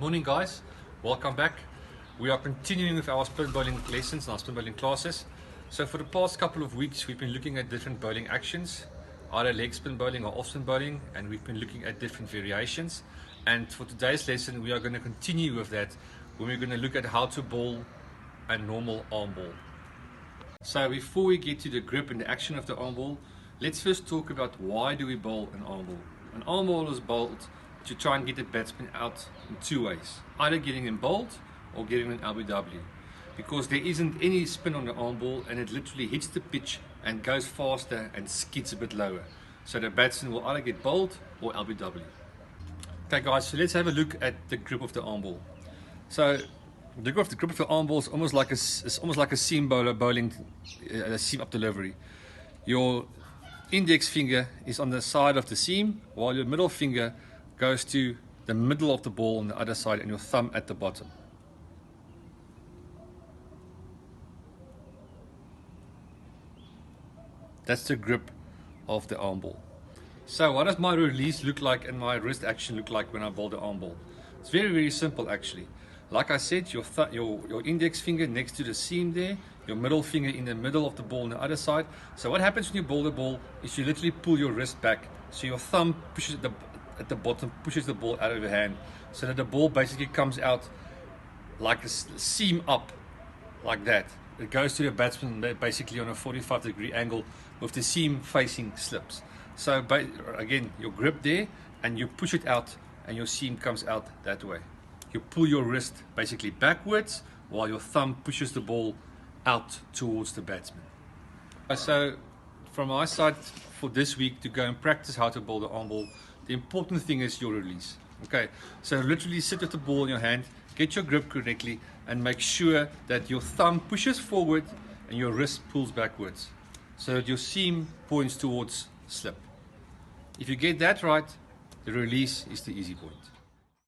Morning guys, welcome back. We are continuing with our spin bowling lessons and our spin bowling classes. So for the past couple of weeks we've been looking at different bowling actions, either leg spin bowling or off spin bowling, and we've been looking at different variations. And for today's lesson we are going to continue with that, when we're going to look at how to bowl a normal arm ball. So before we get to the grip and the action of the arm ball, let's first talk about why do we bowl an arm ball. An arm ball is bowled to try and get the batsman out in two ways, either getting him bowled or getting an LBW, because there isn't any spin on the arm ball and it literally hits the pitch and goes faster and skids a bit lower, so the batsman will either get bowled or LBW. Okay guys, so let's have a look at the grip of the arm ball. So the grip of the arm ball is almost like a seam bowler bowling a seam up delivery. Your index finger is on the side of the seam, while your middle finger goes to the middle of the ball on the other side, and your thumb at the bottom. That's the grip of the arm ball. So what does my release look like and my wrist action look like when I bowl the arm ball? It's very simple actually. Like I said, your index finger next to the seam there, your middle finger in the middle of the ball on the other side. So what happens when you bowl the ball is you literally pull your wrist back, so your thumb pushes at the bottom, pushes the ball out of your hand, so that the ball basically comes out like a seam up, like that. It goes to the batsman basically on a 45-degree angle with the seam facing slips. So again, your grip there, and you push it out and your seam comes out that way. You pull your wrist basically backwards while your thumb pushes the ball out towards the batsman. So from my side for this week, to go and practice how to bowl the arm ball, the important thing is your release. Okay, so literally sit with the ball in your hand, get your grip correctly, and make sure that your thumb pushes forward and your wrist pulls backwards, so that your seam points towards slip. If you get that right, the release is the easy point.